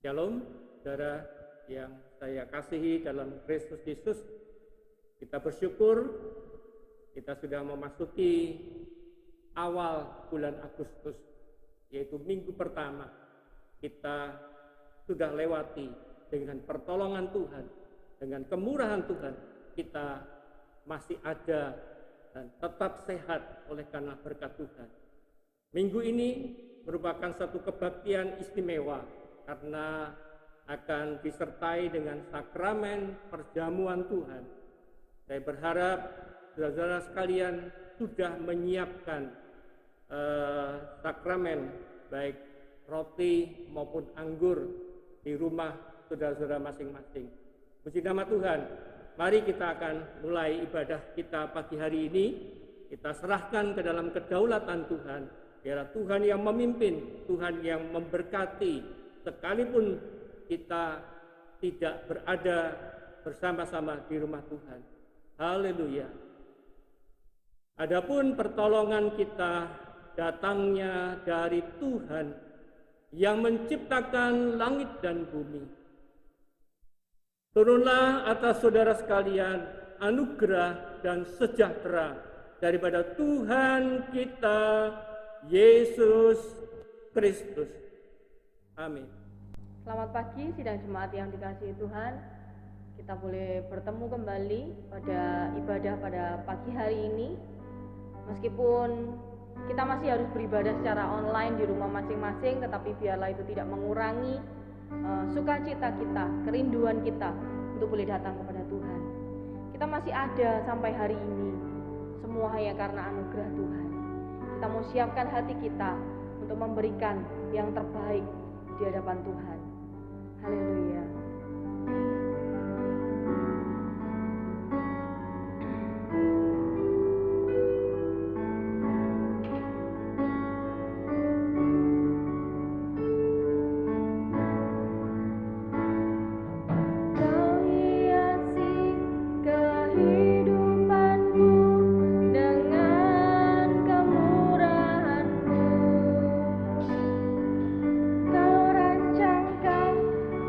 Shalom, saudara yang saya kasihi dalam Kristus Yesus. Kita bersyukur kita sudah memasuki awal bulan Agustus, yaitu minggu pertama. Kita sudah lewati dengan pertolongan Tuhan, dengan kemurahan Tuhan. Kita masih ada dan tetap sehat oleh karena berkat Tuhan. Minggu ini merupakan satu kebaktian istimewa karena akan disertai dengan sakramen perjamuan Tuhan. Saya berharap saudara-saudara sekalian sudah menyiapkan sakramen baik roti maupun anggur di rumah saudara-saudara masing-masing. Puji nama Tuhan. Mari kita akan mulai ibadah kita pagi hari ini. Kita serahkan ke dalam kedaulatan Tuhan. Biarlah Tuhan yang memimpin, Tuhan yang memberkati, sekalipun kita tidak berada bersama-sama di rumah Tuhan. Haleluya. Adapun pertolongan kita datangnya dari Tuhan yang menciptakan langit dan bumi. Turunlah atas saudara sekalian anugerah dan sejahtera daripada Tuhan kita Yesus Kristus. Amin. Selamat pagi sidang jemaat yang dikasihi Tuhan. Kita boleh bertemu kembali pada ibadah pada pagi hari ini. Meskipun kita masih harus beribadah secara online di rumah masing-masing, tetapi biarlah itu tidak mengurangi sukacita kita, kerinduan kita untuk boleh datang kepada Tuhan. Kita masih ada sampai hari ini, semua hanya karena anugerah Tuhan. Kita mau siapkan hati kita untuk memberikan yang terbaik di hadapan Tuhan. Haleluya.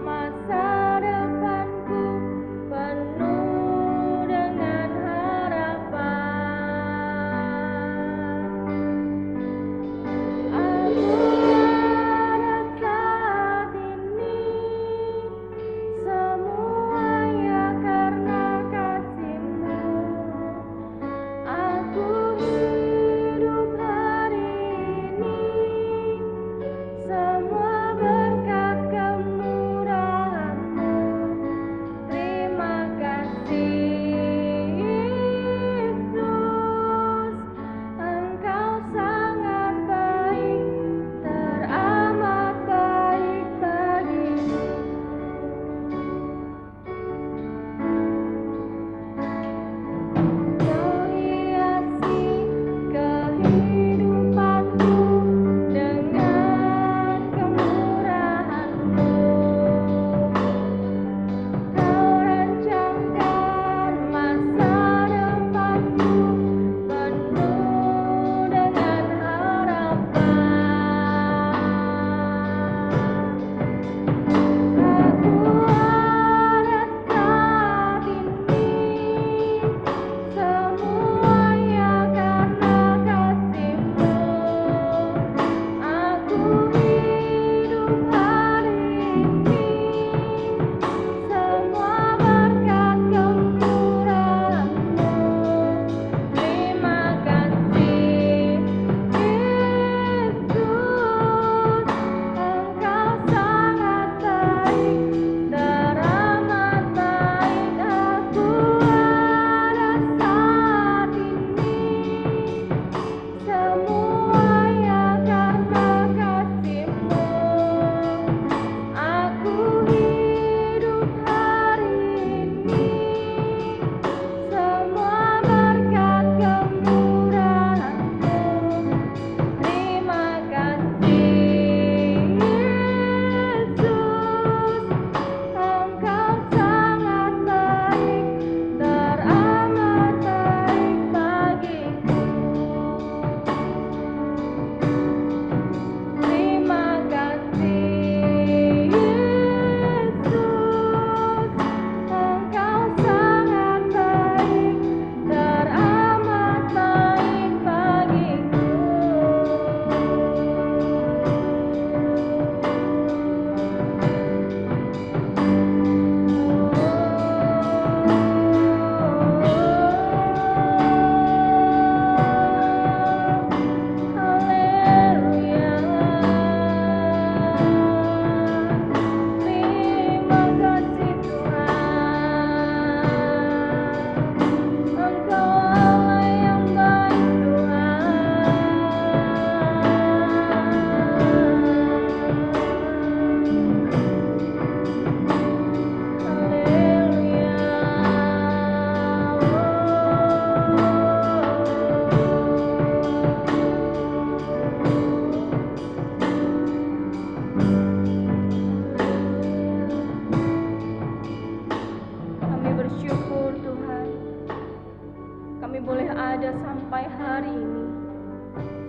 Masa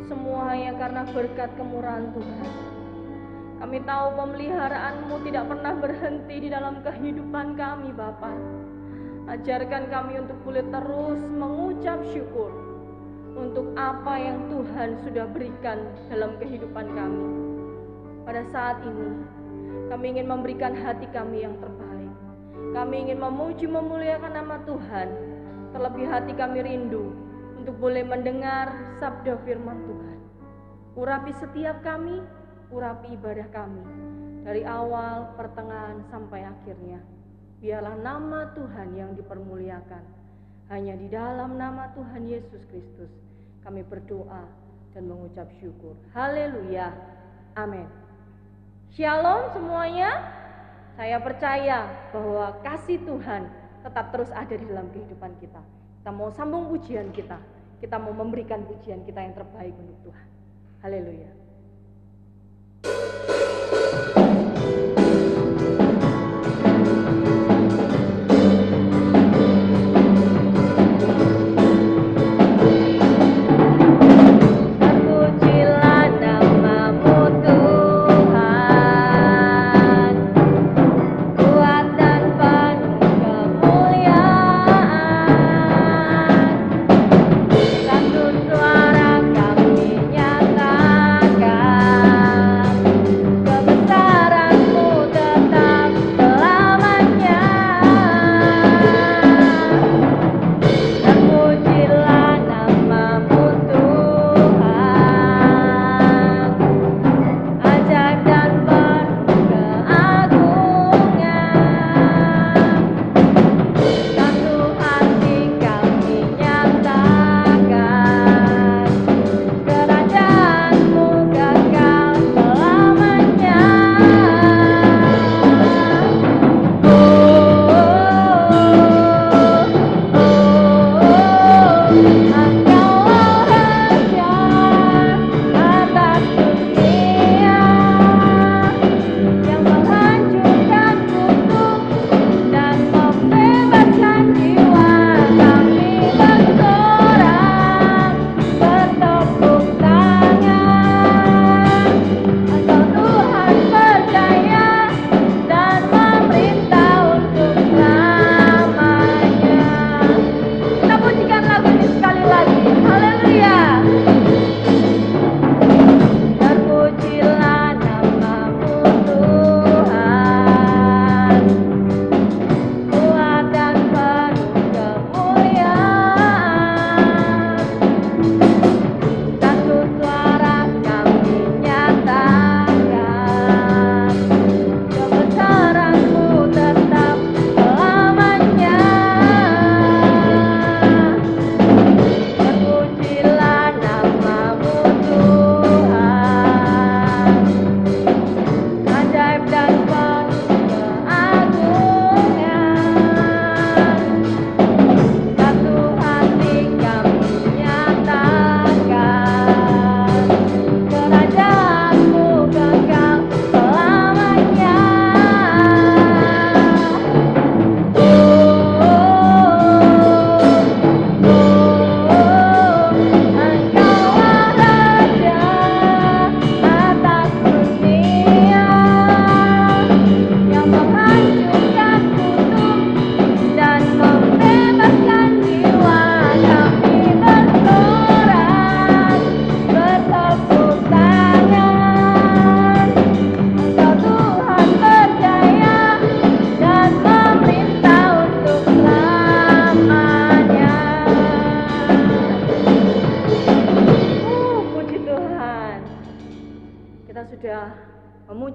semua hanya karena berkat kemurahan Tuhan. Kami tahu pemeliharaan-Mu tidak pernah berhenti di dalam kehidupan kami, Bapa. Ajarkan kami untuk boleh terus mengucap syukur untuk apa yang Tuhan sudah berikan dalam kehidupan kami. Pada saat ini, kami ingin memberikan hati kami yang terbaik. Kami ingin memuji memuliakan nama Tuhan. Terlebih hati kami rindu untuk boleh mendengar sabda firman Tuhan. Urapi setiap kami, urapi ibadah kami dari awal, pertengahan sampai akhirnya. Biarlah nama Tuhan yang dipermuliakan. Hanya di dalam nama Tuhan Yesus Kristus kami berdoa dan mengucap syukur. Haleluya. Amin. Shalom semuanya. Saya percaya bahwa kasih Tuhan tetap terus ada di dalam kehidupan kita. Kita mau sambung pujian kita. Kita mau memberikan pujian kita yang terbaik untuk Tuhan. Haleluya.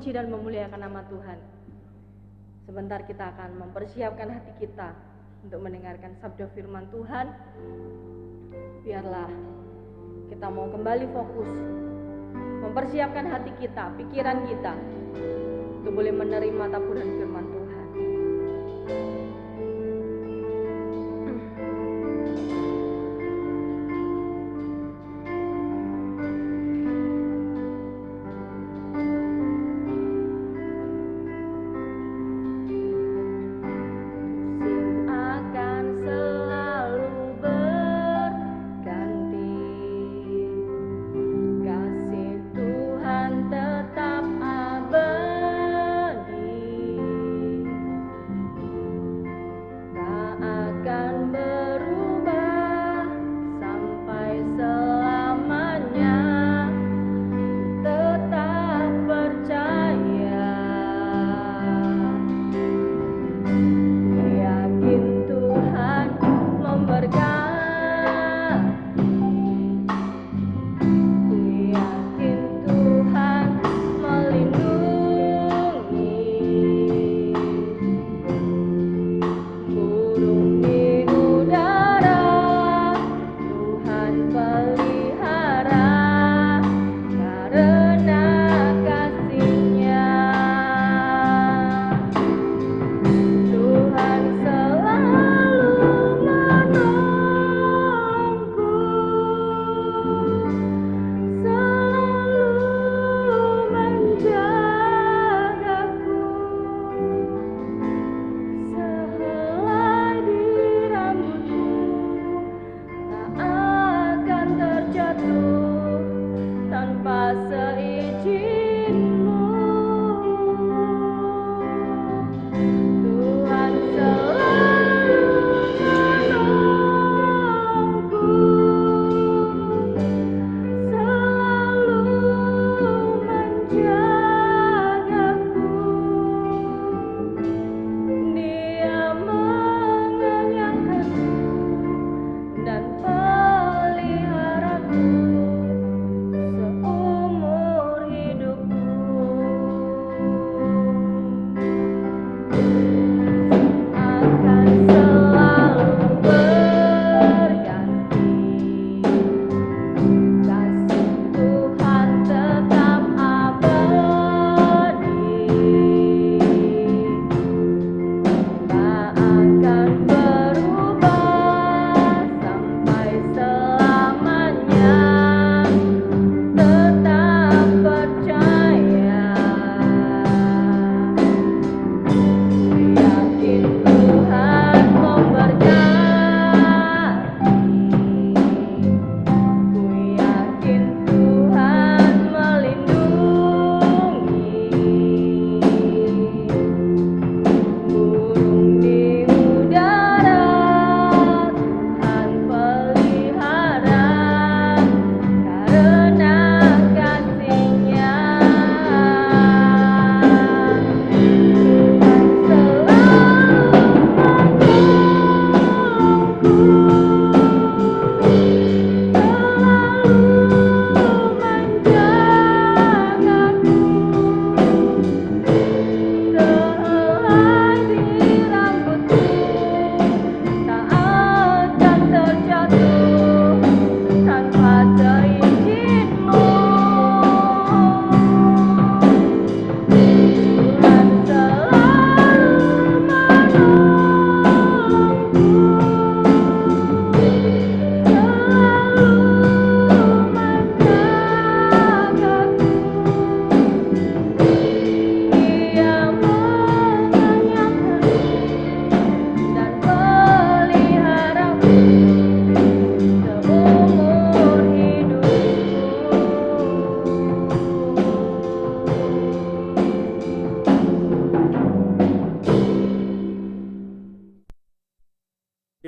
memuji dan memuliakan nama Tuhan. Sebentar kita akan mempersiapkan hati kita untuk mendengarkan sabda firman Tuhan. Biarlah kita mau kembali fokus, mempersiapkan hati kita, pikiran kita, untuk boleh menerima taburan firman Tuhan.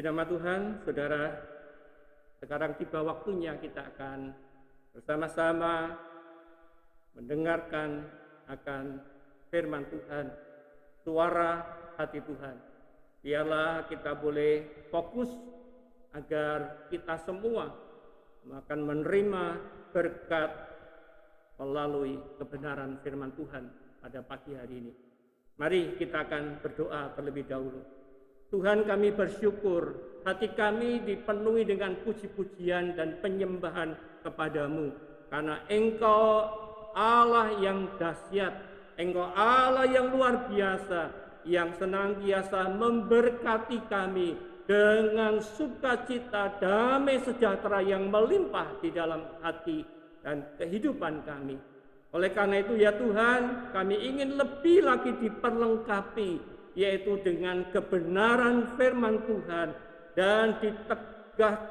Nama Tuhan, saudara, sekarang tiba waktunya kita akan bersama-sama mendengarkan akan firman Tuhan, suara hati Tuhan. Biarlah kita boleh fokus agar kita semua akan menerima berkat melalui kebenaran firman Tuhan pada pagi hari ini. Mari kita akan berdoa terlebih dahulu. Tuhan, kami bersyukur hati kami dipenuhi dengan puji-pujian dan penyembahan kepadamu, karena Engkau Allah yang dahsyat, Engkau Allah yang luar biasa, yang senantiasa memberkati kami dengan sukacita, damai sejahtera yang melimpah di dalam hati dan kehidupan kami. Oleh karena itu ya Tuhan, kami ingin lebih lagi diperlengkapi, yaitu dengan kebenaran firman Tuhan, dan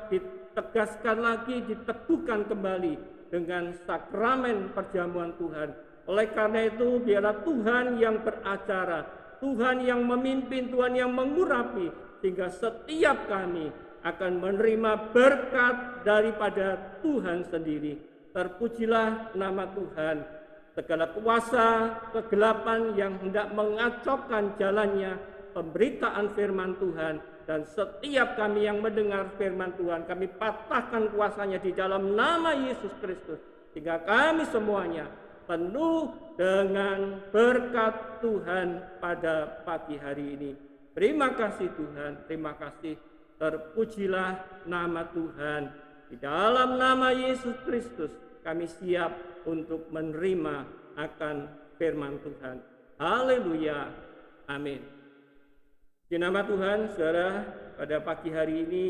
ditegaskan lagi, diteguhkan kembali dengan sakramen perjamuan Tuhan. Oleh karena itu biarlah Tuhan yang beracara, Tuhan yang memimpin, Tuhan yang mengurapi, sehingga setiap kami akan menerima berkat daripada Tuhan sendiri. Terpujilah nama Tuhan. Segala kuasa kegelapan yang hendak mengacaukan jalannya pemberitaan firman Tuhan, dan setiap kami yang mendengar firman Tuhan, kami patahkan kuasanya di dalam nama Yesus Kristus, sehingga kami semuanya penuh dengan berkat Tuhan pada pagi hari ini. Terima kasih Tuhan, terima kasih. Terpujilah nama Tuhan. Di dalam nama Yesus Kristus kami siap untuk menerima akan firman Tuhan. Haleluya. Amin. Di nama Tuhan, saudara, pada pagi hari ini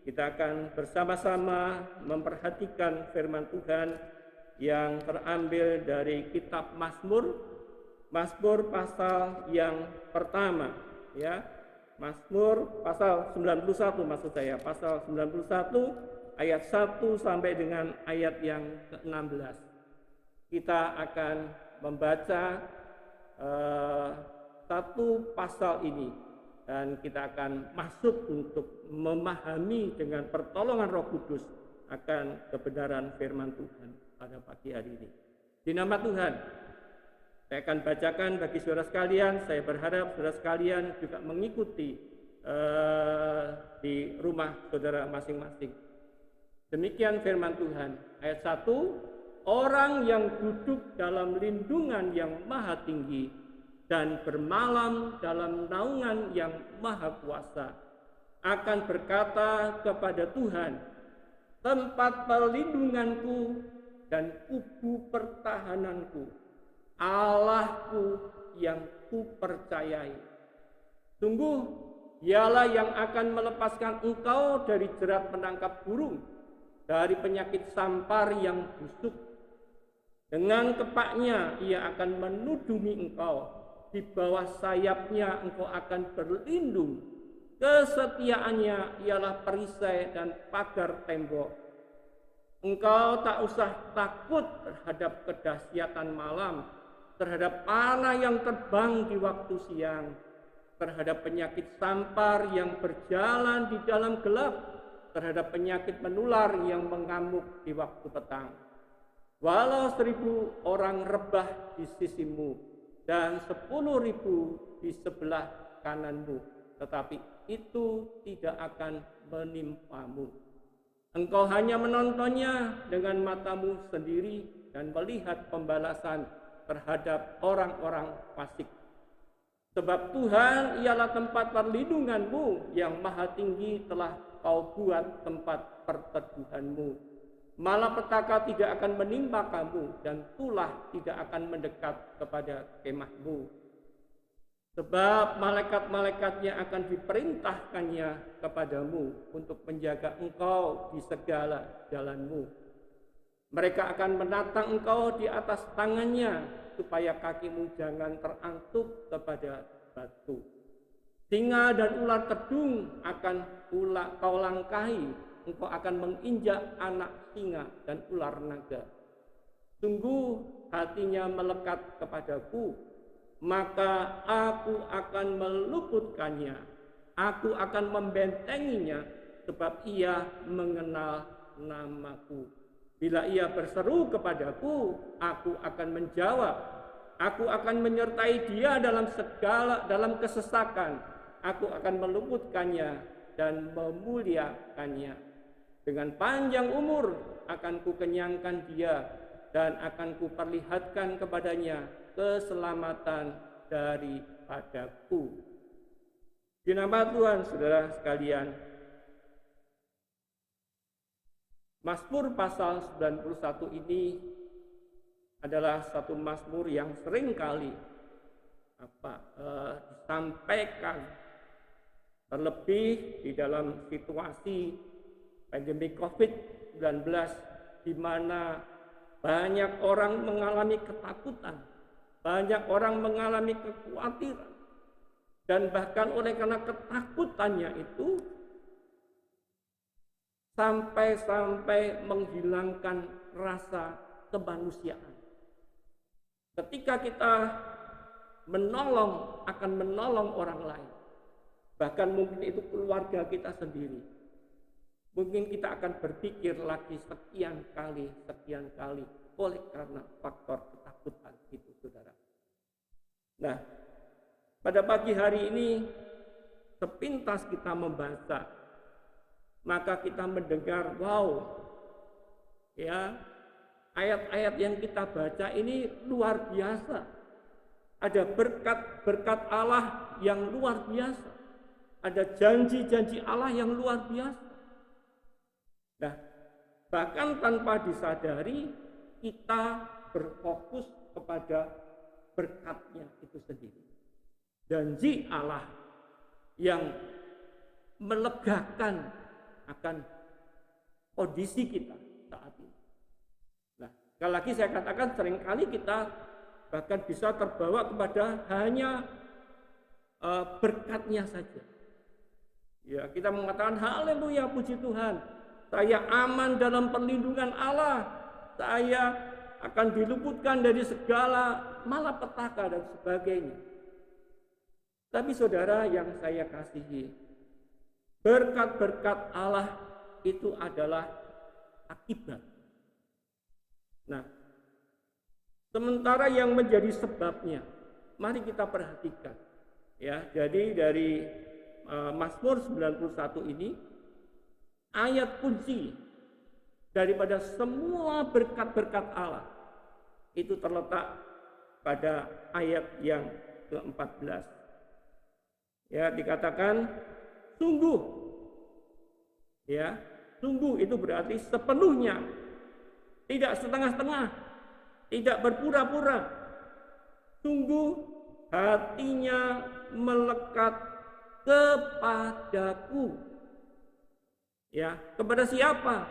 kita akan bersama-sama memperhatikan firman Tuhan yang terambil dari kitab Mazmur. Mazmur pasal yang pertama, ya. Mazmur pasal 91 maksud saya, pasal 91 ayat 1 sampai dengan ayat yang ke-16. Kita akan membaca satu pasal ini, dan kita akan masuk untuk memahami dengan pertolongan Roh Kudus akan kebenaran firman Tuhan pada pagi hari ini. Di nama Tuhan, saya akan bacakan bagi saudara sekalian. Saya berharap saudara sekalian juga mengikuti di rumah saudara masing-masing. Demikian firman Tuhan. Ayat 1, orang yang duduk dalam lindungan yang maha tinggi dan bermalam dalam naungan yang maha kuasa akan berkata kepada Tuhan, tempat perlindunganku dan kubu pertahananku, Allahku yang kupercayai. Sungguh dialah yang akan melepaskan engkau dari jerat penangkap burung, dari penyakit sampar yang busuk. Dengan kepaknya ia akan menudungi engkau, di bawah sayapnya engkau akan berlindung. Kesetiaannya ialah perisai dan pagar tembok. Engkau tak usah takut terhadap kedahsyatan malam, terhadap panah yang terbang di waktu siang, terhadap penyakit sampar yang berjalan di dalam gelap, terhadap penyakit menular yang mengamuk di waktu petang. Walau 1.000 orang rebah di sisimu dan 10.000 di sebelah kananmu, tetapi itu tidak akan menimpamu. Engkau hanya menontonnya dengan matamu sendiri dan melihat pembalasan terhadap orang-orang fasik. Sebab Tuhan ialah tempat perlindunganmu, yang maha tinggi telah kau buat tempat perteduhanmu. Malapetaka tidak akan menimpa kamu, dan tulah tidak akan mendekat kepada kemahmu. Sebab malaikat-malaikatnya akan diperintahkannya kepadamu untuk menjaga engkau di segala jalanmu. Mereka akan menatang engkau di atas tangannya, supaya kakimu jangan terangkut kepada batu. Singa dan ular tedung akan kau langkahi. Engkau akan menginjak anak singa dan ular naga. Sungguh hatinya melekat kepadaku, maka aku akan meluputkannya. Aku akan membentenginya sebab ia mengenal namaku. Bila ia berseru kepadaku, aku akan menjawab. Aku akan menyertai dia dalam kesesakan. Aku akan meluputkannya dan memuliakannya. Dengan panjang umur akan kukenyangkan dia dan akan kuperlihatkan kepadanya keselamatan daripadaku. Di nama Tuhan, saudara sekalian, Mazmur pasal 91 ini adalah satu mazmur yang sering kali disampaikan, terlebih di dalam situasi pandemi COVID-19 di mana banyak orang mengalami ketakutan, banyak orang mengalami kekhawatiran. Dan bahkan oleh karena ketakutannya itu sampai menghilangkan rasa kemanusiaan. Ketika kita akan menolong orang lain, bahkan mungkin itu keluarga kita sendiri, mungkin kita akan berpikir lagi sekian kali oleh karena faktor ketakutan itu, saudara. Nah, pada pagi hari ini, sepintas kita membaca, maka kita mendengar, ayat-ayat yang kita baca ini luar biasa. Ada berkat-berkat Allah yang luar biasa. Ada janji-janji Allah yang luar biasa. Nah, bahkan tanpa disadari, kita berfokus kepada berkatnya itu sendiri. Janji Allah yang melegakan akan kondisi kita saat ini. Nah, sekali lagi saya katakan, seringkali kita bahkan bisa terbawa kepada hanya berkatnya saja. Ya, kita mengatakan haleluya, puji Tuhan, saya aman dalam perlindungan Allah, saya akan diluputkan dari segala malapetaka dan sebagainya. Tapi saudara yang saya kasihi, berkat-berkat Allah itu adalah akibat. Nah, sementara yang menjadi sebabnya, mari kita perhatikan. Ya, jadi dari Mazmur 91 ini, ayat kunci daripada semua berkat-berkat Allah itu terletak pada ayat yang ke-14. Ya, dikatakan sungguh. Ya, sungguh itu berarti sepenuhnya, tidak setengah-setengah, tidak berpura-pura. Sungguh hatinya melekat kepadaku. Ya, kepada siapa?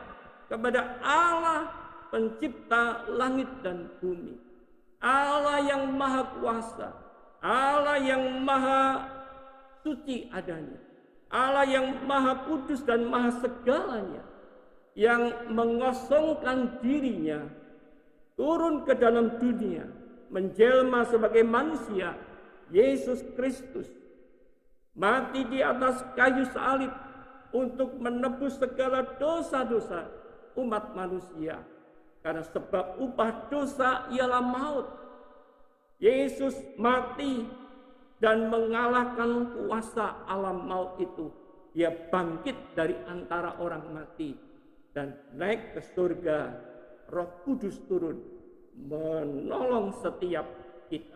Kepada Allah pencipta langit dan bumi. Allah yang maha kuasa, Allah yang maha suci adanya, Allah yang maha kudus dan maha segalanya, yang mengosongkan dirinya, turun ke dalam dunia, menjelma sebagai manusia, Yesus Kristus, mati di atas kayu salib untuk menebus segala dosa-dosa umat manusia. Karena sebab upah dosa ialah maut. Yesus mati dan mengalahkan kuasa alam maut itu. Dia bangkit dari antara orang mati dan naik ke surga. Roh Kudus turun menolong setiap kita.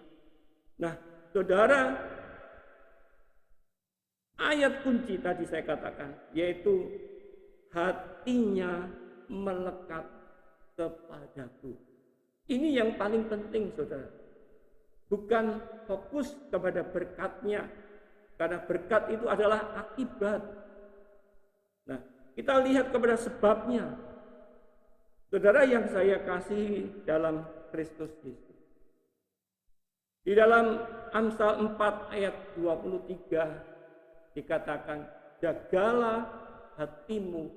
Nah, saudara, ayat kunci tadi saya katakan, yaitu hatinya melekat kepadaku. Ini yang paling penting, saudara. Bukan fokus kepada berkatnya, karena berkat itu adalah akibat. Nah, kita lihat kepada sebabnya. Saudara yang saya kasihi dalam Kristus Yesus. Di dalam Amsal 4 ayat 23 dikatakan, jagalah hatimu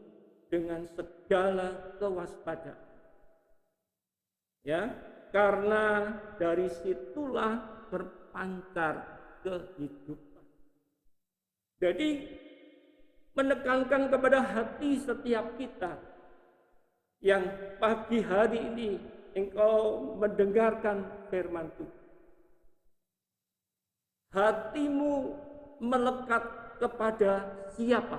dengan segala kewaspadaan. Ya, karena dari situlah berpancar kehidupan. Jadi menekankan kepada hati setiap kita yang pagi hari ini engkau mendengarkan firman Tuhan. Hatimu melekat kepada siapa?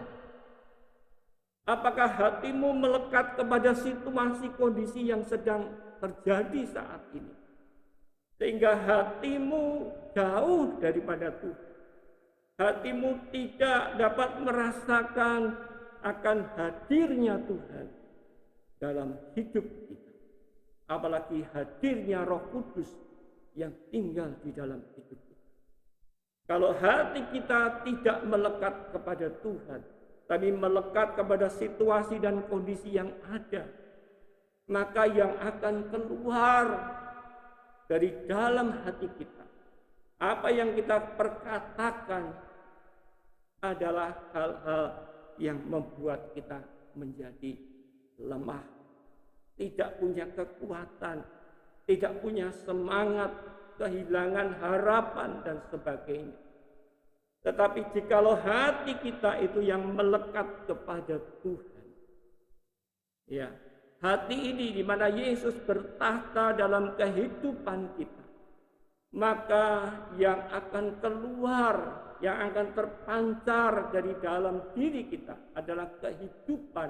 Apakah hatimu melekat kepada situasi kondisi yang sedang terjadi saat ini? Sehingga hatimu jauh daripada Tuhan. Hatimu tidak dapat merasakan akan hadirnya Tuhan dalam hidup kita. Apalagi hadirnya Roh Kudus yang tinggal di dalam hidup kita. Kalau hati kita tidak melekat kepada Tuhan, tapi melekat kepada situasi dan kondisi yang ada, maka yang akan keluar dari dalam hati kita, apa yang kita perkatakan adalah hal-hal yang membuat kita menjadi lemah, tidak punya kekuatan, tidak punya semangat, kehilangan harapan dan sebagainya. Tetapi jikalau hati kita itu yang melekat kepada Tuhan, ya, hati ini di mana Yesus bertahta dalam kehidupan kita, maka yang akan keluar, yang akan terpancar dari dalam diri kita adalah kehidupan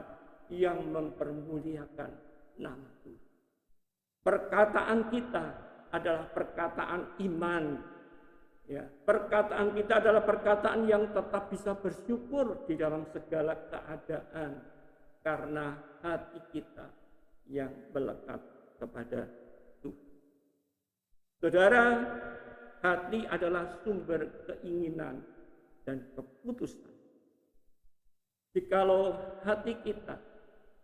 yang mempermuliakan nama Tuhan. Perkataan kita adalah perkataan iman. Ya, perkataan kita adalah perkataan yang tetap bisa bersyukur di dalam segala keadaan karena hati kita yang melekat kepada Tuhan. Saudara, hati adalah sumber keinginan dan keputusan. Jikalau hati kita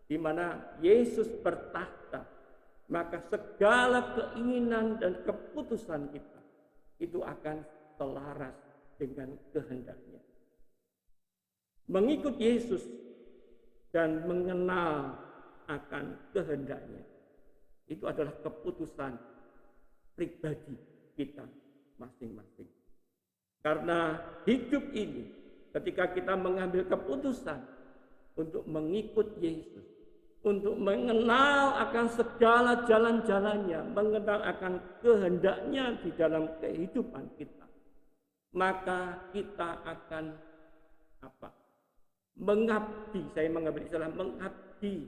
di mana Yesus bertahta, maka segala keinginan dan keputusan kita itu akan selaras dengan kehendaknya. Mengikut Yesus dan mengenal akan kehendaknya, itu adalah keputusan pribadi kita masing-masing. Karena hidup ini, ketika kita mengambil keputusan untuk mengikut Yesus, untuk mengenal akan segala jalan-jalannya, mengenal akan kehendaknya di dalam kehidupan kita, maka kita akan mengabdi, saya mengambil istilah mengabdi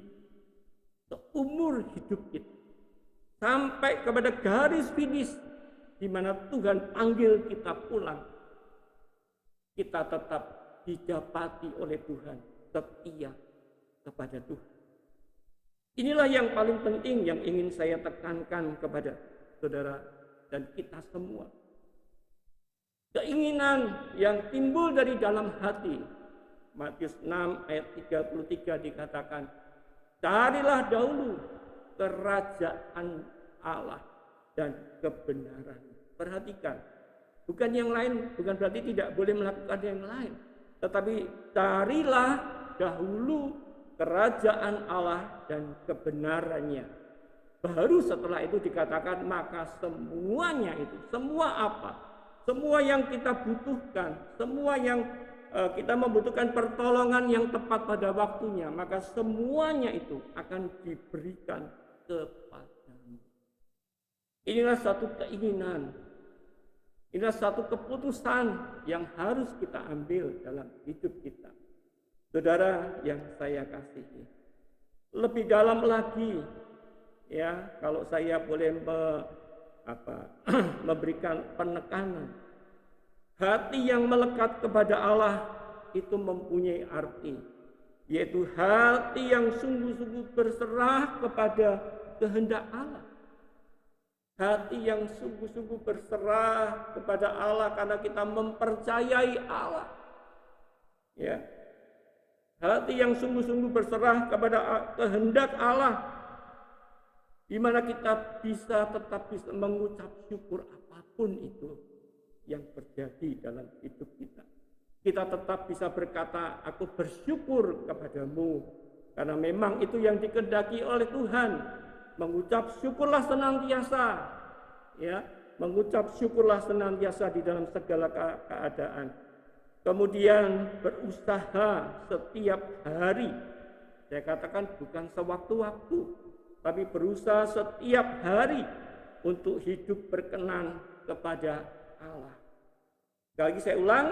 seumur hidup kita sampai kepada garis finish di mana Tuhan panggil kita pulang. Kita tetap didapati oleh Tuhan setia kepada Tuhan. Inilah yang paling penting yang ingin saya tekankan kepada saudara dan kita semua. Keinginan yang timbul dari dalam hati. Matius 6 ayat 33 dikatakan, carilah dahulu kerajaan Allah dan kebenaran. Perhatikan, bukan yang lain, bukan berarti tidak boleh melakukan yang lain. Tetapi carilah dahulu kerajaan Allah dan kebenarannya. Baru setelah itu dikatakan maka semuanya itu, semua apa? Semua yang kita butuhkan, semua yang kita membutuhkan pertolongan yang tepat pada waktunya, maka semuanya itu akan diberikan kepadamu. Inilah satu keinginan, inilah satu keputusan yang harus kita ambil dalam hidup kita. Saudara yang saya kasihi, lebih dalam lagi, ya, kalau saya boleh memberikan penekanan, hati yang melekat kepada Allah itu mempunyai arti, yaitu hati yang sungguh-sungguh berserah kepada kehendak Allah. Hati yang sungguh-sungguh berserah kepada Allah karena kita mempercayai Allah. Ya. Hati yang sungguh-sungguh berserah kepada kehendak Allah, di mana kita tetap bisa mengucap syukur apapun itu yang terjadi dalam hidup kita. Kita tetap bisa berkata, aku bersyukur kepadamu, karena memang itu yang dikehendaki oleh Tuhan. Mengucap syukurlah senantiasa, ya, mengucap syukurlah senantiasa di dalam segala keadaan. kemudian berusaha setiap hari. Saya katakan bukan sewaktu-waktu, tapi berusaha setiap hari untuk hidup berkenan kepada Allah. Sekali lagi saya ulang,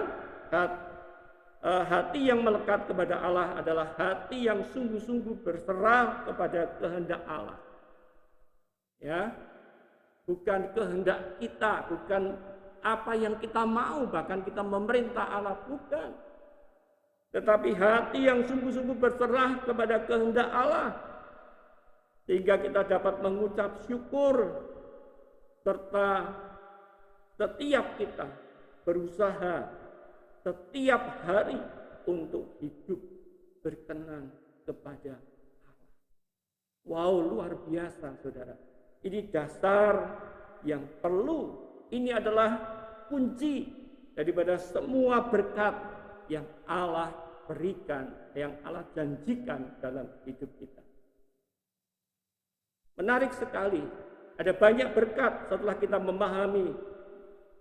hati yang melekat kepada Allah adalah hati yang sungguh-sungguh berserah kepada kehendak Allah. Ya, bukan kehendak kita, bukan apa yang kita mau, bahkan kita memerintah Allah, bukan. Tetapi hati yang sungguh-sungguh berserah kepada kehendak Allah, sehingga kita dapat mengucap syukur, serta setiap kita berusaha setiap hari untuk hidup berkenan kepada Allah. Wow, luar biasa saudara. Ini dasar yang perlu. Ini adalah kunci daripada semua berkat yang Allah berikan, yang Allah janjikan dalam hidup kita. Menarik sekali, ada banyak berkat setelah kita memahami.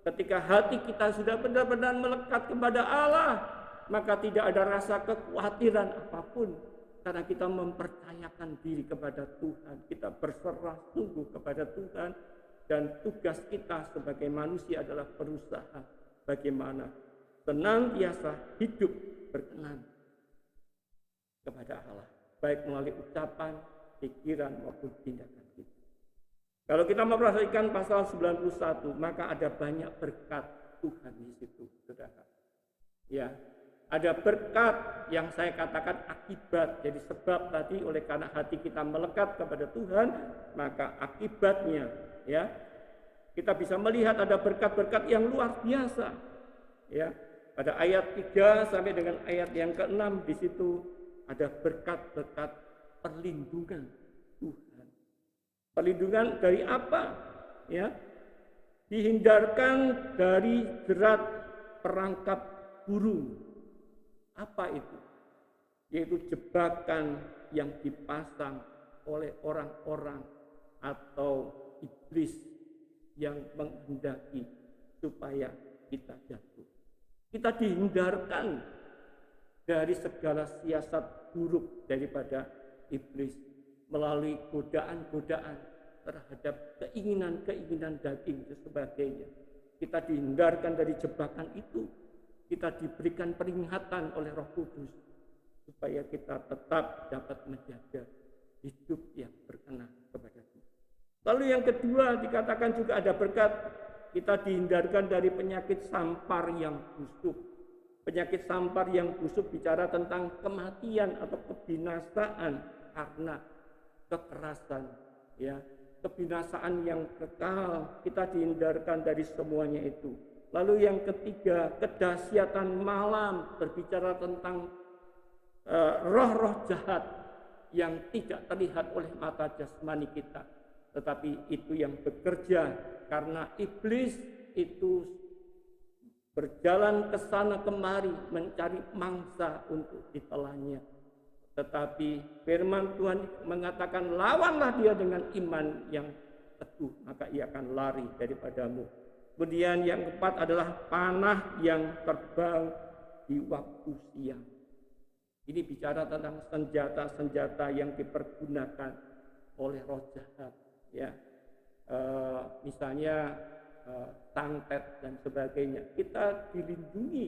Ketika hati kita sudah benar-benar melekat kepada Allah, maka tidak ada rasa kekhawatiran apapun. Karena kita mempercayakan diri kepada Tuhan, kita berserah sungguh kepada Tuhan, dan tugas kita sebagai manusia adalah berusaha bagaimana senantiasa hidup berkenan kepada Allah, baik melalui ucapan, pikiran maupun tindakan kita. Kalau kita memperhatikan pasal 91, maka ada banyak berkat Tuhan di situ, saudara. Ya, ada berkat yang saya katakan akibat. Jadi sebab tadi oleh karena hati kita melekat kepada Tuhan, maka akibatnya ya kita bisa melihat ada berkat-berkat yang luar biasa. Ya, pada ayat 3 sampai dengan ayat yang ke-6 di situ ada berkat-berkat perlindungan Tuhan. Perlindungan dari apa? Ya, dihindarkan dari jerat perangkap burung. Apa itu? Yaitu jebakan yang dipasang oleh orang-orang atau iblis yang menghendaki supaya kita jatuh. Kita dihindarkan dari segala siasat buruk daripada iblis melalui godaan-godaan terhadap keinginan-keinginan daging dan sebagainya. Kita dihindarkan dari jebakan itu. Kita diberikan peringatan oleh Roh Kudus supaya kita tetap dapat menjaga hidup yang berkenan kepada Tuhan. Lalu yang kedua dikatakan juga ada berkat, kita dihindarkan dari penyakit sampar yang busuk. Penyakit sampar yang busuk bicara tentang kematian atau kebinasaan karena kekerasan, ya, kebinasaan yang kekal. Kita dihindarkan dari semuanya itu. Lalu yang ketiga, kedahsyatan malam, berbicara tentang roh-roh jahat yang tidak terlihat oleh mata jasmani kita, tetapi itu yang bekerja karena iblis itu berjalan ke sana kemari mencari mangsa untuk ditelannya. Tetapi firman Tuhan mengatakan, lawanlah dia dengan iman yang teguh, maka ia akan lari daripadamu. Kemudian yang keempat adalah panah yang terbang di waktu siang. Ini bicara tentang senjata-senjata yang dipergunakan oleh roh jahat, ya. Misalnya santet dan sebagainya. Kita dilindungi,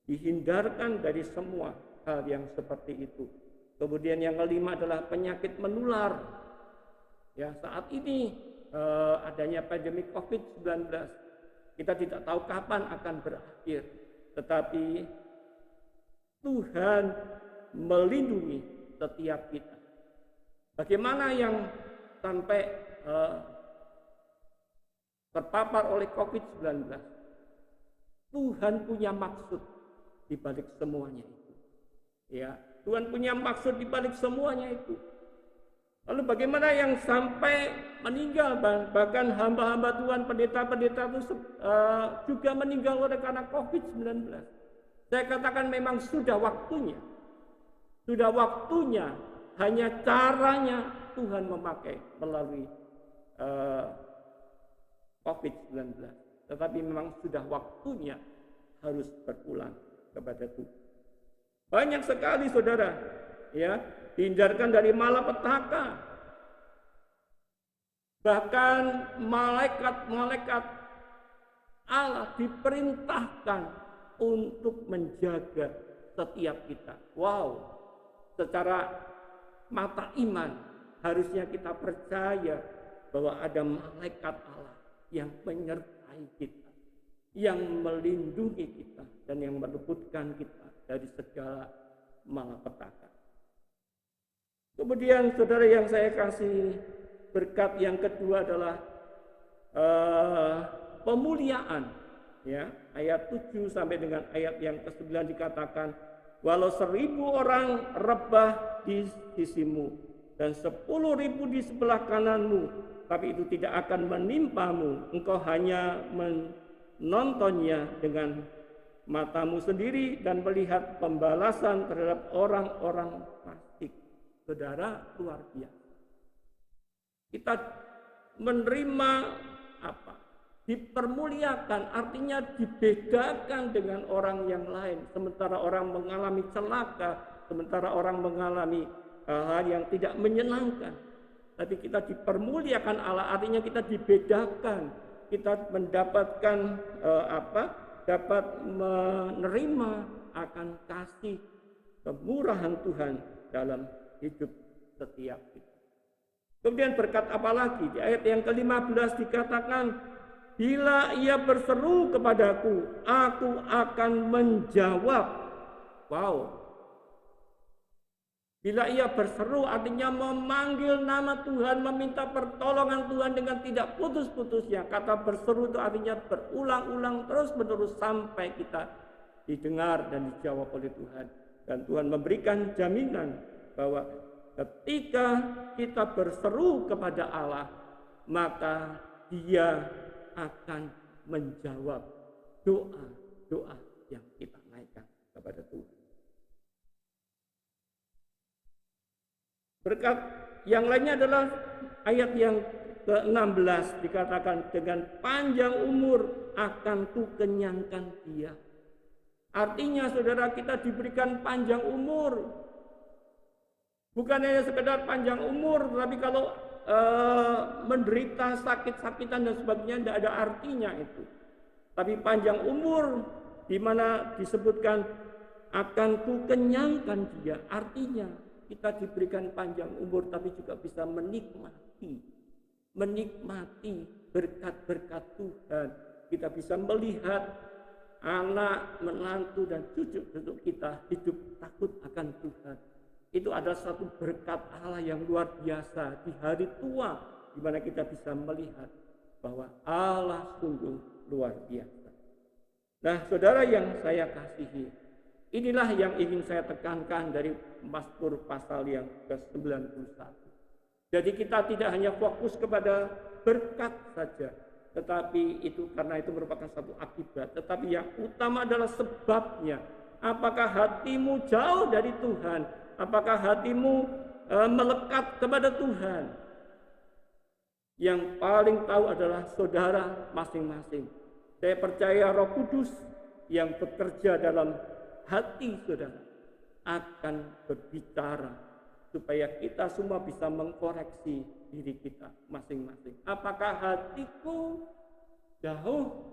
dihindarkan dari semua hal yang seperti itu. Kemudian yang kelima adalah penyakit menular. Ya, saat ini adanya pandemi COVID-19, kita tidak tahu kapan akan berakhir, tetapi Tuhan melindungi setiap kita. Bagaimana yang sampai terpapar oleh COVID-19? Tuhan punya maksud di balik semuanya itu. Ya, Tuhan punya maksud di balik semuanya itu. Lalu bagaimana yang sampai meninggal, bahkan hamba-hamba Tuhan, pendeta-pendeta itu juga meninggal oleh karena COVID-19. Saya katakan memang sudah waktunya. Sudah waktunya, hanya caranya Tuhan memakai melalui COVID-19. Tetapi memang sudah waktunya harus berulang kepada Tuhan. Banyak sekali saudara, ya, dihindarkan dari malapetaka. Bahkan malaikat-malaikat Allah diperintahkan untuk menjaga setiap kita. Wow, secara mata iman harusnya kita percaya bahwa ada malaikat Allah yang menyertai kita, yang melindungi kita, dan yang meluputkan kita dari segala malapetaka. Kemudian saudara yang saya kasih, berkat yang kedua adalah pemuliaan. Ya, ayat 7 sampai dengan ayat yang ke-9 dikatakan, walau 1000 orang rebah di sisimu dan 10.000 di sebelah kananmu, tapi itu tidak akan menimpamu. Engkau hanya menontonnya dengan matamu sendiri dan melihat pembalasan terhadap orang-orang fasik. Saudara, luar biasa. Kita menerima apa? Dipermuliakan, artinya dibedakan dengan orang yang lain. Sementara orang mengalami celaka, sementara orang mengalami hal yang tidak menyenangkan. Tapi kita dipermuliakan Allah, artinya kita dibedakan. Kita mendapatkan dapat menerima akan kasih kemurahan Tuhan dalam hidup setiap kita. Kemudian berkat apa lagi? Di ayat yang ke-15 dikatakan, bila ia berseru kepadaku, aku akan menjawab. Wow. Bila ia berseru artinya memanggil nama Tuhan, meminta pertolongan Tuhan dengan tidak putus-putusnya. Kata berseru itu artinya berulang-ulang terus-menerus sampai kita didengar dan dijawab oleh Tuhan. Dan Tuhan memberikan jaminan bahwa ketika kita berseru kepada Allah, maka Dia akan menjawab doa-doa yang kita naikkan kepada Tuhan. Berkat yang lainnya adalah ayat yang ke-16 dikatakan, dengan panjang umur akan kukenyangkan dia. Artinya saudara, kita diberikan panjang umur. Bukan hanya sekedar panjang umur, tapi kalau menderita sakit-sakitan dan sebagainya tidak ada artinya itu. Tapi panjang umur di mana disebutkan akan kukenyangkan dia, artinya kita diberikan panjang umur tapi juga bisa menikmati berkat-berkat Tuhan. Kita bisa melihat anak, menantu dan cucu-cucu kita hidup takut akan Tuhan. Itu adalah satu berkat Allah yang luar biasa di hari tua, di mana kita bisa melihat bahwa Allah sungguh luar biasa. Nah, saudara yang saya kasihi, inilah yang ingin saya tekankan dari Mazmur pasal yang ke-91. Jadi kita tidak hanya fokus kepada berkat saja, tetapi itu karena itu merupakan satu akibat. Tetapi yang utama adalah sebabnya. Apakah hatimu jauh dari Tuhan? Apakah hatimu melekat kepada Tuhan? Yang paling tahu adalah saudara masing-masing. Saya percaya Roh Kudus yang bekerja dalam hati saudara akan berbicara supaya kita semua bisa mengkoreksi diri kita masing-masing. Apakah hatiku jauh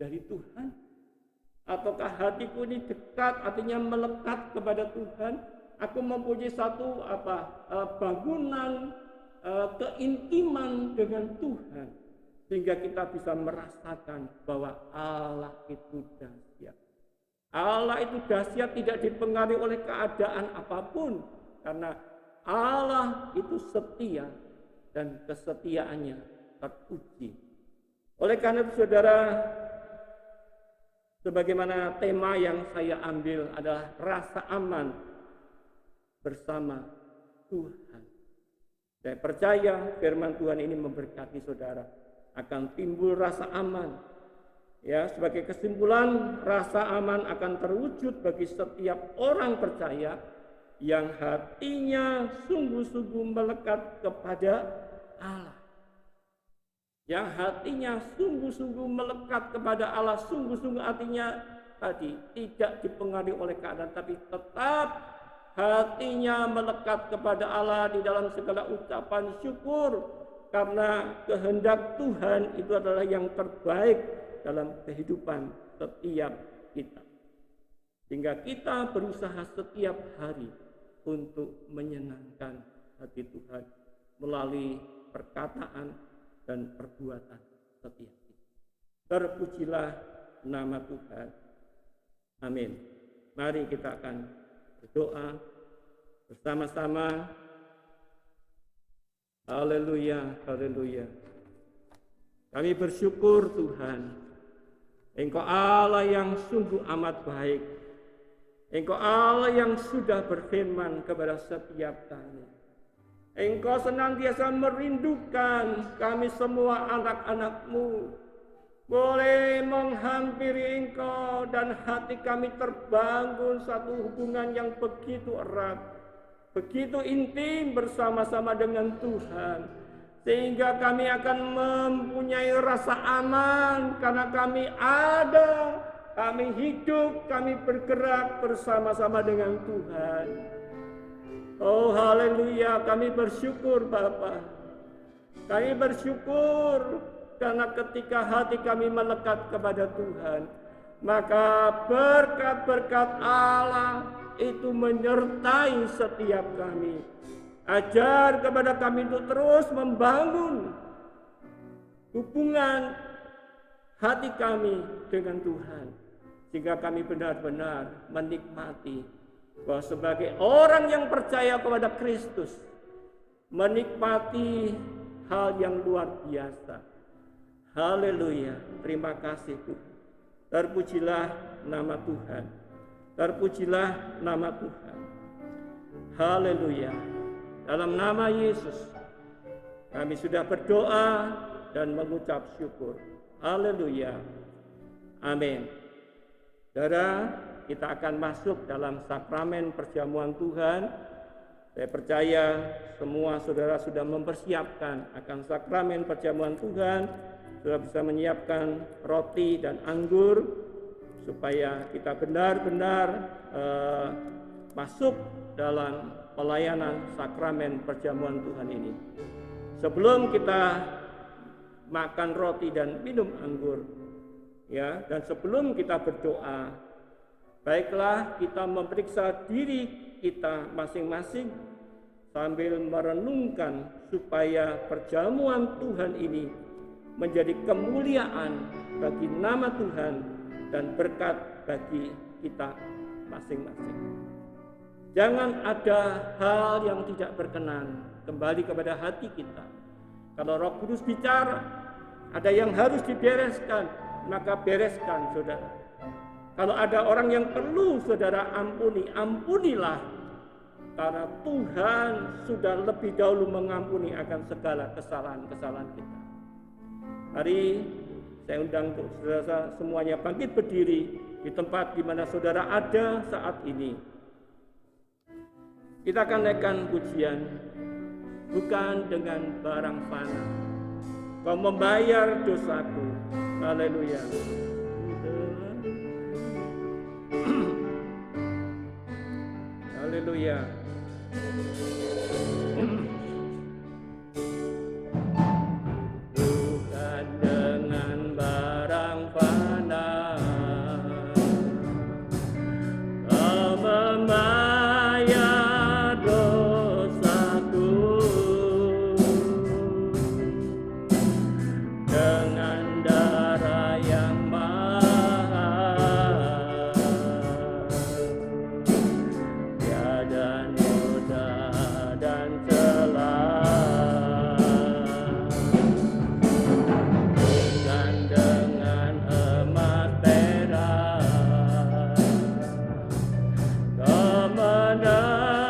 dari Tuhan? Ataukah hatiku ini dekat, artinya melekat kepada Tuhan? Aku mempunyai satu bangunan keintiman dengan Tuhan, sehingga kita bisa merasakan bahwa Allah itu dahsyat. Allah itu dahsyat tidak dipengaruhi oleh keadaan apapun, karena Allah itu setia dan kesetiaannya teruji. Oleh karena itu saudara, sebagaimana tema yang saya ambil adalah rasa aman bersama Tuhan. Saya percaya firman Tuhan ini memberkati saudara. Akan timbul rasa aman. Ya, sebagai kesimpulan, rasa aman akan terwujud bagi setiap orang percaya yang hatinya sungguh-sungguh melekat kepada Allah. yang hatinya sungguh-sungguh melekat kepada Allah, sungguh-sungguh hatinya tadi tidak dipengaruhi oleh keadaan, tapi tetap hatinya melekat kepada Allah di dalam segala ucapan syukur, karena kehendak Tuhan itu adalah yang terbaik dalam kehidupan setiap kita. Sehingga kita berusaha setiap hari untuk menyenangkan hati Tuhan melalui perkataan dan perbuatan setiap kita. Terpujilah nama Tuhan. Amin. Mari kita akan berdoa bersama-sama. Haleluya, haleluya. Kami bersyukur Tuhan, Engkau Allah yang sungguh amat baik. Engkau Allah yang sudah berfirman kepada setiap kami. Engkau senantiasa merindukan kami semua anak-anak-Mu boleh menghampiri Engkau, dan hati kami terbangun satu hubungan yang begitu erat, begitu intim bersama-sama dengan Tuhan, sehingga kami akan mempunyai rasa aman karena kami ada, kami hidup, kami bergerak bersama-sama dengan Tuhan. Oh haleluya, kami bersyukur Bapa. Kami bersyukur karena ketika hati kami melekat kepada Tuhan, maka berkat-berkat Allah itu menyertai setiap kami. Ajar kepada kami untuk terus membangun hubungan hati kami dengan Tuhan, sehingga kami benar-benar menikmati bahwa sebagai orang yang percaya kepada Kristus, menikmati hal yang luar biasa. Haleluya, terima kasih Tuhan. Terpujilah nama Tuhan. Terpujilah nama Tuhan. Haleluya. Dalam nama Yesus kami sudah berdoa dan mengucap syukur. Haleluya. Amin. Saudara, kita akan masuk dalam sakramen perjamuan Tuhan. Saya percaya semua saudara sudah mempersiapkan akan sakramen perjamuan Tuhan, sudah bisa menyiapkan roti dan anggur, supaya kita benar-benar masuk dalam pelayanan sakramen perjamuan Tuhan ini. Sebelum kita makan roti dan minum anggur, ya, dan sebelum kita berdoa, baiklah kita memeriksa diri kita masing-masing sambil merenungkan supaya perjamuan Tuhan ini menjadi kemuliaan bagi nama Tuhan dan berkat bagi kita masing-masing. Jangan ada hal yang tidak berkenan kembali kepada hati kita. Kalau Roh Kudus bicara, ada yang harus dibereskan, maka bereskan saudara. Kalau ada orang yang perlu saudara ampuni, ampunilah. Karena Tuhan sudah lebih dahulu mengampuni akan segala kesalahan-kesalahan kita. Mari saya undang untuk saudara semuanya bangkit berdiri di tempat di mana saudara ada saat ini. Kita akan naikkan pujian bukan dengan barang fana. Kau membayar dosaku. Haleluya. Haleluya. Bukan dengan barang fana, kau membayar dosaku. Dengan darah yang mahal, tiada noda dan celah. Bukan dengan emas perak, kau menebus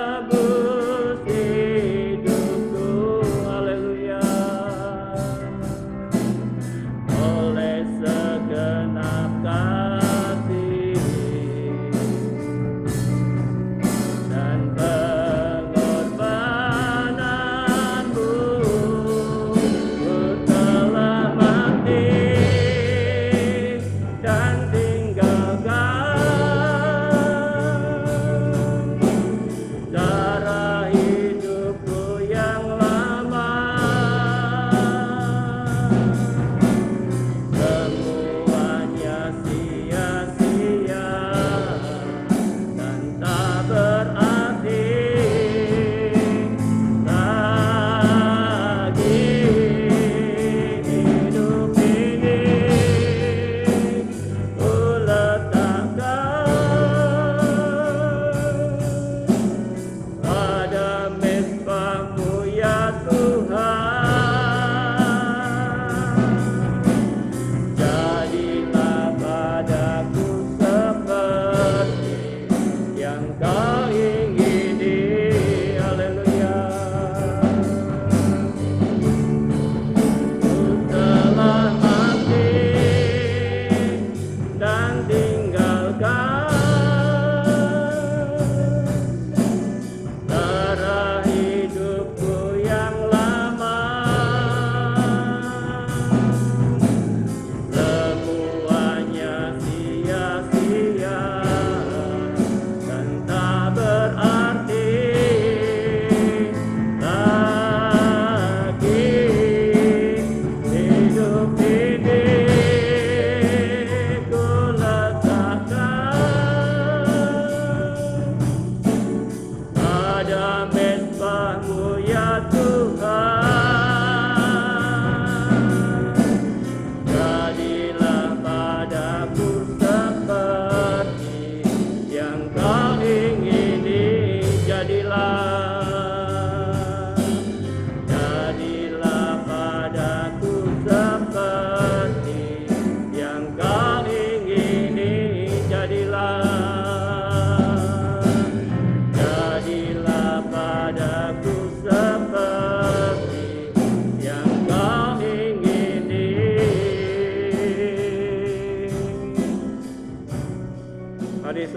hidupku. Haleluya.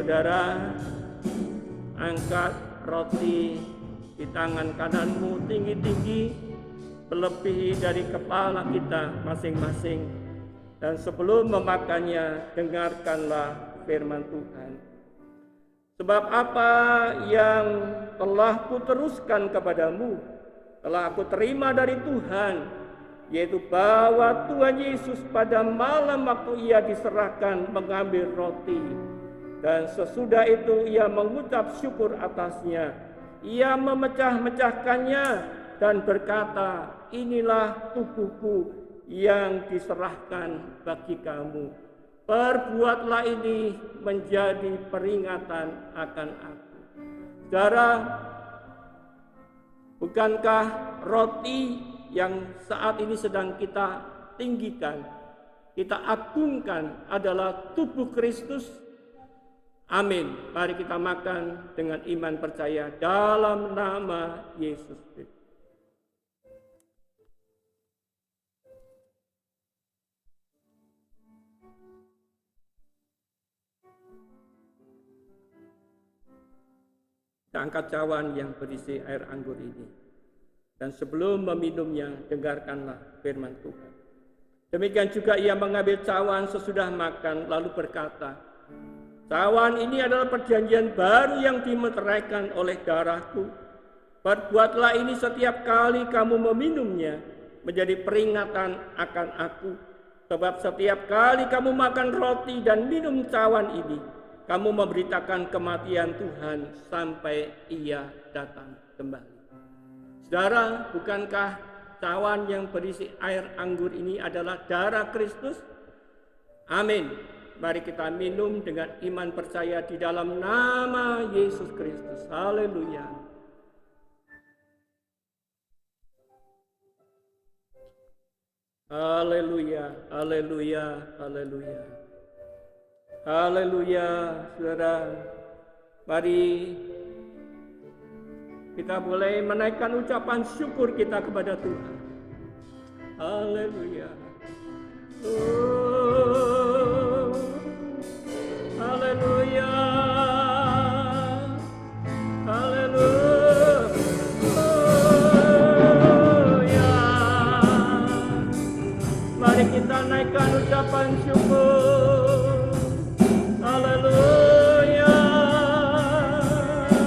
saudara, angkat roti di tangan kananmu tinggi-tinggi, melebihi dari kepala kita masing-masing. Dan sebelum memakannya, dengarkanlah firman Tuhan. Sebab apa yang telah kuteruskan kepadamu, telah aku terima dari Tuhan, yaitu bahwa Tuhan Yesus pada malam waktu ia diserahkan mengambil roti, dan sesudah itu ia mengucap syukur atasnya. Ia memecah-mecahkannya dan berkata, inilah tubuhku yang diserahkan bagi kamu. Perbuatlah ini menjadi peringatan akan aku. Saudara, bukankah roti yang saat ini sedang kita tinggikan, kita agungkan adalah tubuh Kristus? Amin. Mari kita makan dengan iman percaya dalam nama Yesus Kristus. Angkat cawan yang berisi air anggur ini, dan sebelum meminumnya, dengarkanlah firman Tuhan. Demikian juga ia mengambil cawan sesudah makan, lalu berkata, cawan ini adalah perjanjian baru yang dimeteraikan oleh darahku. Perbuatlah ini setiap kali kamu meminumnya, menjadi peringatan akan aku. Sebab setiap kali kamu makan roti dan minum cawan ini, kamu memberitakan kematian Tuhan sampai ia datang kembali. Saudara, bukankah cawan yang berisi air anggur ini adalah darah Kristus? Amin. Mari kita minum dengan iman percaya di dalam nama Yesus Kristus. Haleluya. Haleluya, haleluya, haleluya. Haleluya, saudara. Mari kita boleh menaikkan ucapan syukur kita kepada Tuhan. Haleluya. Oh, haleluya. Haleluya. Mari kita naikkan ucapan syukur. Haleluya,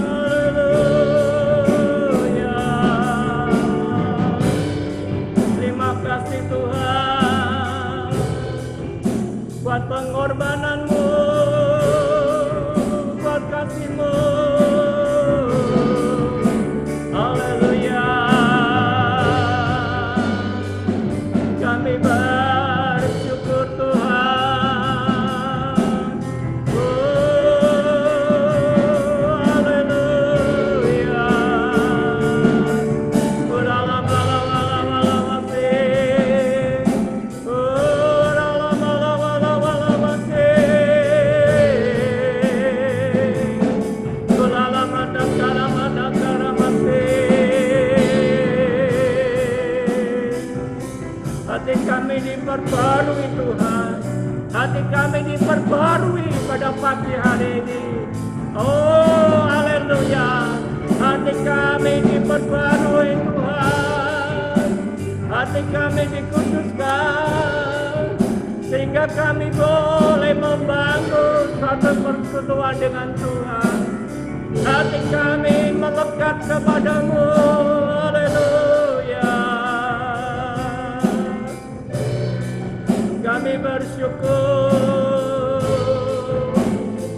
haleluya. Terima kasih Tuhan buat pengorbananmu, buat kasih-Mu. Haleluya. Kami bersyukur Tuhan. Hati kami diperbarui Tuhan, hati kami diperbarui pada pagi hari ini. Oh, haleluya. Hati kami diperbarui Tuhan, hati kami dikuduskan, sehingga kami boleh membangun satu persekutuan dengan Tuhan. Hati kami melekat kepadamu. Haleluya. Kami bersyukur,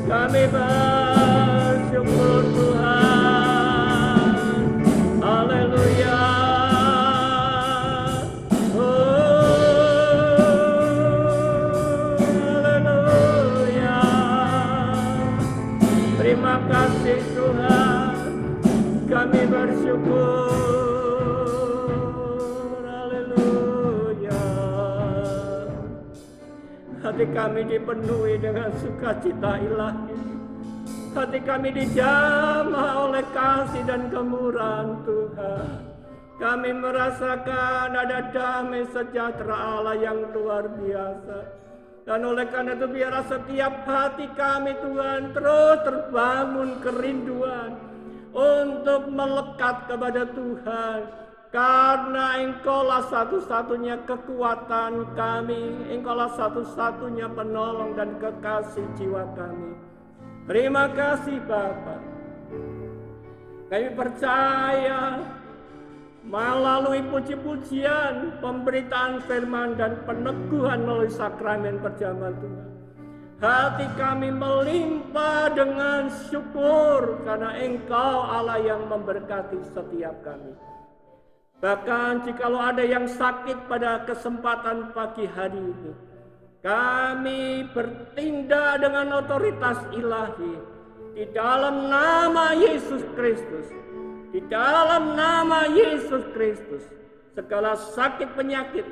kami bersyukur Tuhan. Haleluya. Haleluya. Terima kasih Tuhan, kami bersyukur. Hati kami dipenuhi dengan sukacita ilahi. Hati kami dijamah oleh kasih dan kemurahan Tuhan. Kami merasakan ada damai sejahtera Allah yang luar biasa. Dan oleh karena itu biarlah setiap hati kami Tuhan terus terbangun kerinduan untuk melekat kepada Tuhan. Karena Engkaulah satu-satunya kekuatan kami, Engkaulah satu-satunya penolong dan kekasih jiwa kami. Terima kasih Bapa. Kami percaya melalui puji-pujian, pemberitaan firman dan peneguhan melalui sakramen perjamuan Tuhan, hati kami melimpah dengan syukur karena Engkau Allah yang memberkati setiap kami. Bahkan jikalau ada yang sakit pada kesempatan pagi hari ini, kami bertindak dengan otoritas ilahi di dalam nama Yesus Kristus. Di dalam nama Yesus Kristus, segala sakit penyakit,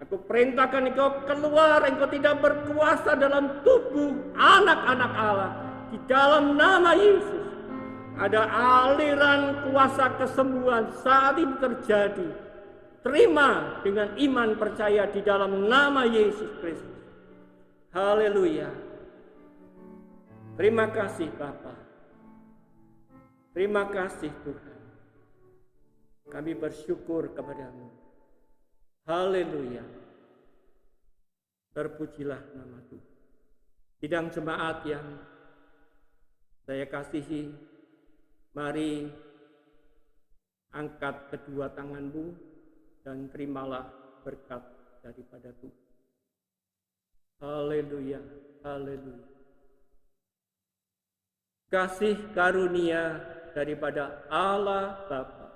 aku perintahkan engkau keluar, engkau tidak berkuasa dalam tubuh anak-anak Allah. Di dalam nama Yesus, ada aliran kuasa kesembuhan saat ini terjadi. Terima dengan iman percaya di dalam nama Yesus Kristus. Haleluya. Terima kasih Bapa. Terima kasih Tuhan. Kami bersyukur kepada-Mu. Haleluya. Terpujilah nama Tuhan. Sidang jemaat yang saya kasihi, mari angkat kedua tanganmu dan terimalah berkat daripada Tuhan. Haleluya. Haleluya. Kasih karunia daripada Allah Bapa,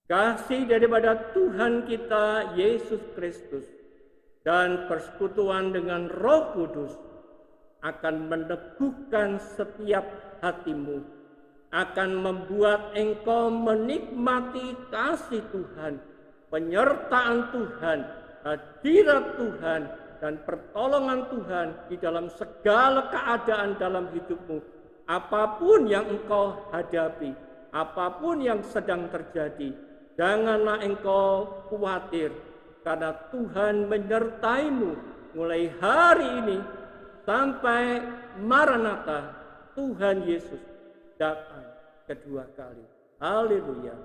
kasih daripada Tuhan kita Yesus Kristus, dan persekutuan dengan Roh Kudus akan meneguhkan setiap hatimu, akan membuat engkau menikmati kasih Tuhan, penyertaan Tuhan, hadirat Tuhan, dan pertolongan Tuhan di dalam segala keadaan dalam hidupmu. Apapun yang engkau hadapi, apapun yang sedang terjadi, janganlah engkau khawatir, karena Tuhan menyertaimu mulai hari ini sampai Maranatha, Tuhan Yesus datang kedua kali. Haleluya.